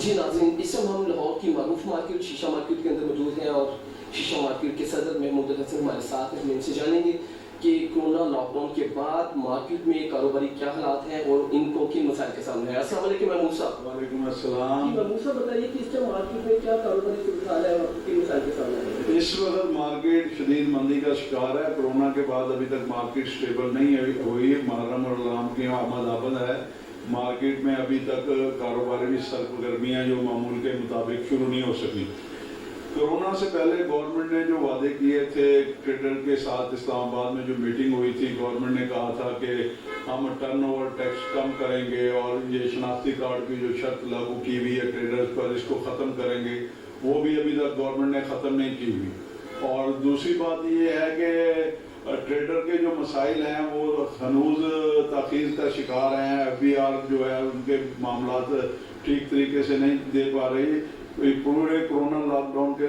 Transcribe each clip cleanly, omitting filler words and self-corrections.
जी नाज़रीन, इस समय हम लाहौर की मरूफ मार्केट शीशा मार्केट के अंदर मौजूद हैं और शीशा मार्केट के सदर महमूद हसन हमारे साथ हैं। हम इनसे जानेंगे कि कोरोना लॉकडाउन के बाद मार्केट में कारोबारी क्या हालात हैं और इनको किन मसाइल के सामने है। अस्सलाम वालेकुम महमूद साहब। वालेकुम अस्सलाम। जी महमूद साहब, बताइए कि इस टाइम मार्केट में क्या कारोबारी सूरत हाल है और किन मसाइल के सामने है। इस वक्त मार्केट शदीद मंदी का शिकार है। कोरोना के बाद अभी तक मार्केट स्टेबल नहीं हुई। मुहर्रम और रमज़ान की आमद है। मार्केट में अभी तक कारोबारी भी सरगर्मियाँ जो मामूल के मुताबिक शुरू नहीं हो सकी। कोरोना से पहले गवर्नमेंट ने जो वादे किए थे ट्रेडर के साथ, इस्लामाबाद में जो मीटिंग हुई थी, गवर्नमेंट ने कहा था कि हम टर्नओवर टैक्स कम करेंगे और ये शनाख्ती कार्ड की जो शर्त लागू की हुई है ट्रेडर्स पर, इसको ख़त्म करेंगे। वो भी अभी तक गवर्नमेंट ने ख़त्म नहीं की हुई। और दूसरी बात ये है कि ट्रेडर के जो मसाइल हैं वो हनूज ताख़ीर का शिकार हैं। FBR जो है उनके मामलात ठीक तरीके से नहीं दे पा रही। पूरे कोरोना लॉकडाउन के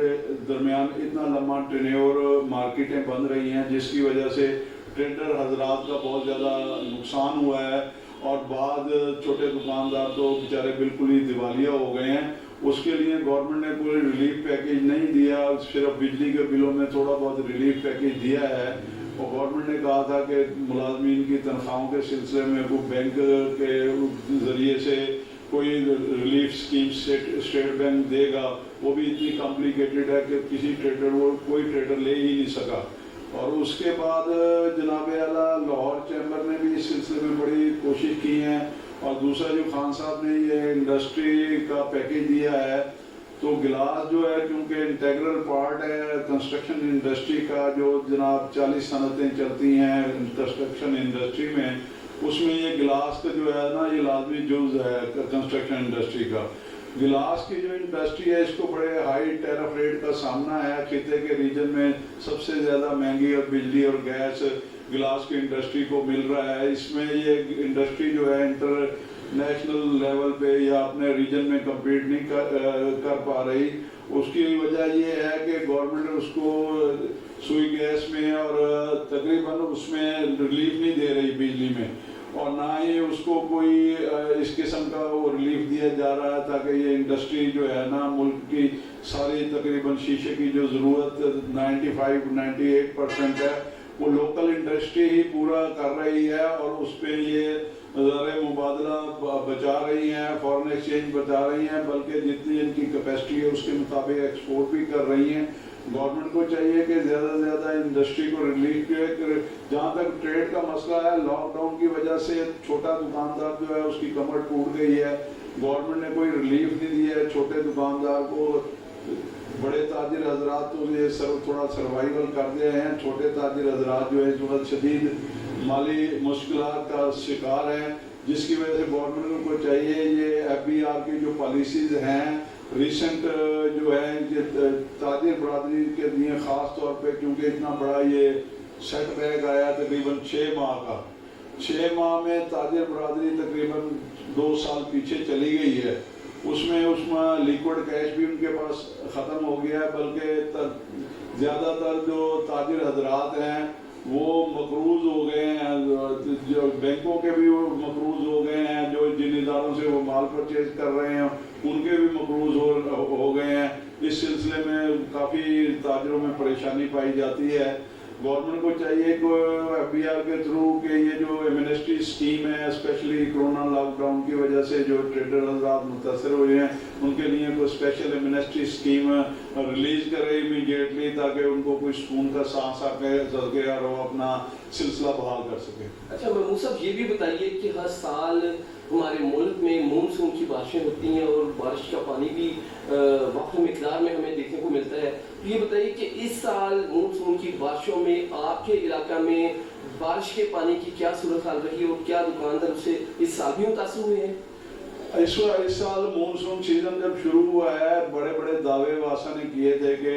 दरमियान इतना लंबा टेन्योर मार्केटें बंद रही हैं, जिसकी वजह से ट्रेडर हजरात का बहुत ज़्यादा नुकसान हुआ है और बाद छोटे दुकानदार तो बेचारे बिल्कुल ही दिवालिया हो गए हैं। उसके लिए गवर्नमेंट ने कोई रिलीफ पैकेज नहीं दिया, सिर्फ बिजली के बिलों में थोड़ा बहुत रिलीफ पैकेज दिया है। और गवर्नमेंट ने कहा था कि मुलाजमीन की तनख्वाहों के सिलसिले में वो बैंक के ज़रिए से कोई रिलीफ स्कीम स्टेट बैंक देगा। वो भी इतनी कॉम्प्लिकेटेड है कि किसी ट्रेडर को कोई ट्रेडर ले ही नहीं सका। और उसके बाद जनाब आला लाहौर चैम्बर ने भी इस सिलसिले में बड़ी कोशिश की है। और दूसरा जो खान साहब ने ये इंडस्ट्री का पैकेज दिया है, तो गिलास जो है क्योंकि इंटेग्रल पार्ट है कंस्ट्रक्शन इंडस्ट्री का, जो जनाब 40 सनतें चलती हैं कंस्ट्रक्शन इंडस्ट्री में, उसमें ये गिलास का जो है ना ये लाजमी जुज़ है कंस्ट्रक्शन इंडस्ट्री का। गिलास की जो इंडस्ट्री है इसको बड़े हाई टैरिफ रेट का सामना है। खिते के रीजन में सबसे ज़्यादा महंगी और बिजली और गैस गिलास की इंडस्ट्री को मिल रहा है। इसमें ये इंडस्ट्री जो है इंटरनेशनल लेवल पे या अपने रीजन में कम्पीट नहीं कर पा रही। उसकी वजह ये है कि गवर्नमेंट उसको सुई गैस में और तकरीबन उसमें रिलीफ नहीं दे रही बिजली में, और ना ही उसको कोई इस किस्म का वो रिलीफ दिया जा रहा है ताकि ये इंडस्ट्री जो है ना मुल्क की सारी तकरीबन शीशे की जो ज़रूरत 95-98% है वो लोकल इंडस्ट्री ही पूरा कर रही है। और उस पर ये ज़र मुबादला बचा रही हैं, फॉरेन एक्सचेंज बचा रही हैं, बल्कि जितनी इनकी कैपेसिटी है उसके मुताबिक एक्सपोर्ट भी कर रही हैं। गवर्नमेंट को चाहिए कि ज़्यादा से ज़्यादा इंडस्ट्री को रिलीफ करे। जहाँ तक ट्रेड का मसला है, लॉकडाउन की वजह से छोटा दुकानदार जो है उसकी कमर टूट गई है। गवर्नमेंट ने कोई रिलीफ नहीं दिया है छोटे दुकानदार को। बड़े ताजिर हजरात तो ये थोड़ा सर्वाइवल कर रहे हैं। छोटे ताजिर हजरात जो है इस वक्त शदीद माली मुश्किलात का शिकार हैं, जिसकी वजह से गवर्नमेंट को चाहिए ये FBR की जो पॉलिसीज़ हैं रिसेंट जो है ये ताजिर बरादरी के लिए ख़ास तौर पे, क्योंकि इतना बड़ा ये सेट बैक आया तकरीबन 6 माह का। 6 माह में ताजिर बरादरी तकरीबन 2 साल पीछे चली गई है। उसमें लिक्विड कैश भी उनके पास ख़त्म हो गया है, बल्कि ज़्यादातर जो ताजिर हजरात हैं वो मकरूज़ हो गए हैं। जो बैंकों के भी वो मकरूज़ हो गए हैं, जो जिन इदारों से वो माल परचेज कर रहे हैं उनके भी मकरूज़ हो गए हैं। इस सिलसिले में काफ़ी ताजरों में परेशानी पाई जाती है। गवर्नमेंट को चाहिए कि FBR के थ्रू के ये जो एमनेस्टी स्कीम है, स्पेशली कोरोना लॉकडाउन की वजह से जो ट्रेडर हज़रात मुतासर हुए हैं उनके लिए कोई स्पेशल एमनेस्टी स्कीम रिलीज़ करे इमीडिएटली, ताकि उनको कोई सुकून का सांस आके सके और वो अपना सिलसिला बहाल कर सके। अच्छा महमूद साहब, ये भी बताइए कि हर साल हमारे मुल्क में मानसून की बारिशें होती हैं और बारिश का पानी भी वक्त मिकदार में हमें देखने को मिलता है। तो ये बताइए कि इस साल मानसून की बारिशों में आपके इलाका में बारिश के पानी की क्या सूरत हाल रही और क्या दुकानदार उससे इस साल भी मुतासर हुए हैं? इस साल मानसून सीजन जब शुरू हुआ है, बड़े बड़े दावे वासा ने किए थे कि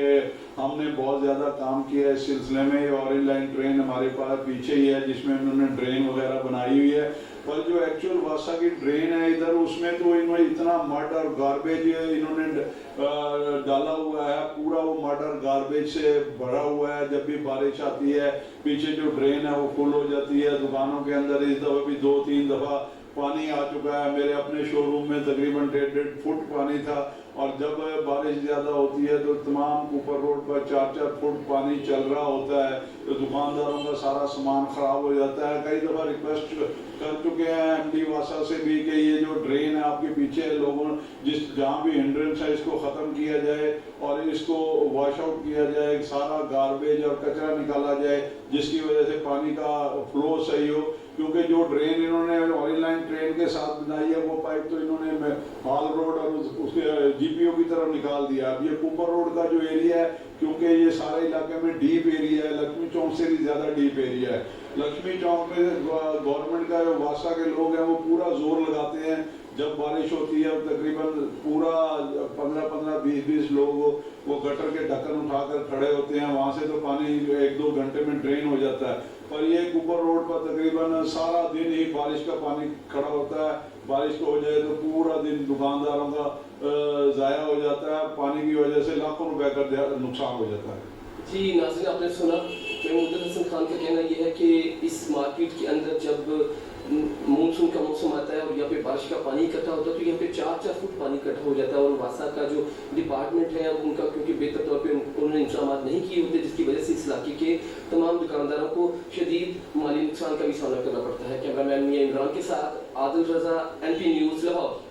हमने बहुत ज़्यादा काम किया इस सिलसिले में। ऑरेंज लाइन ट्रेन हमारे पास पीछे ही है जिसमें उन्होंने ड्रेन वगैरह बनाई हुई है, पर जो एक्चुअल वासा की ड्रेन है इधर उसमें तो इन्होंने इतना मड और गार्बेज इन्होंने डाला हुआ है, पूरा वो मड और गार्बेज से भरा हुआ है। जब भी बारिश आती है पीछे जो ड्रेन है वो फुल हो जाती है। दुकानों के अंदर इस दफ़ा भी 2-3 दफ़ा पानी आ चुका है। मेरे अपने शोरूम में तकरीबन 1.5 फुट पानी था, और जब बारिश ज़्यादा होती है तो तमाम ऊपर रोड पर 4-4 फुट पानी चल रहा होता है, तो दुकानदारों का सारा सामान ख़राब हो जाता है। कई दफ़ा रिक्वेस्ट कर चुके हैं एमडी वासा से भी कि ये जो ड्रेन है आपके पीछे लोगों जहाँ भी हिंड्रेंस है इसको ख़त्म किया जाए और इसको वॉश आउट किया जाए, सारा गार्बेज और कचरा निकाला जाए, जिसकी वजह से पानी का फ्लो सही हो। क्योंकि जो ड्रेन इन्होंने ऑयल लाइन ट्रेन के साथ बनाई है वो पाइप तो इन्होंने हॉल रोड और उसके जीपीओ की तरफ निकाल दिया। अब ये कुपर रोड का जो एरिया है, क्योंकि ये सारे इलाके में डीप एरिया है, लक्ष्मी चौक से भी ज़्यादा डीप एरिया है। लक्ष्मी चौक में गवर्नमेंट का जो वासा के लोग हैं वो पूरा जोर लगाते हैं। जब बारिश होती है तकरीबन पूरा 15-20 लोग वो गटर के ढक्कन उठाकर खड़े होते हैं, वहाँ से तो पानी 1-2 घंटे में ड्रेन हो जाता है। पर ये कुपर रोड पर तकरीबन सारा दिन ही बारिश का पानी खड़ा होता है। बारिश हो जाए तो पूरा दिन दुकानदारों का ज़ाया हो जाता है, पानी की वजह से लाखों रुपए का नुकसान हो जाता है। जी नाज़रीन, आपने सुना महमूद हसन खान का कहना यह है कि इस मार्केट के अंदर जब मानसून का मौसम आता है और यहाँ पे बारिश का पानी इकट्ठा होता है तो यहाँ पे 4-4 फुट पानी इकट्ठा हो जाता है, और वासा का जो डिपार्टमेंट है उनका क्योंकि बेहतर तौर पे उन्होंने इंतजाम नहीं किए होते, जिसकी वजह से इस इलाके के तमाम दुकानदारों को शदीद माली नुकसान का भी सामना करना पड़ता है। कैमरामैन मियां इमरान के साथ आदिल रजा, NP न्यूज़, लाहौर।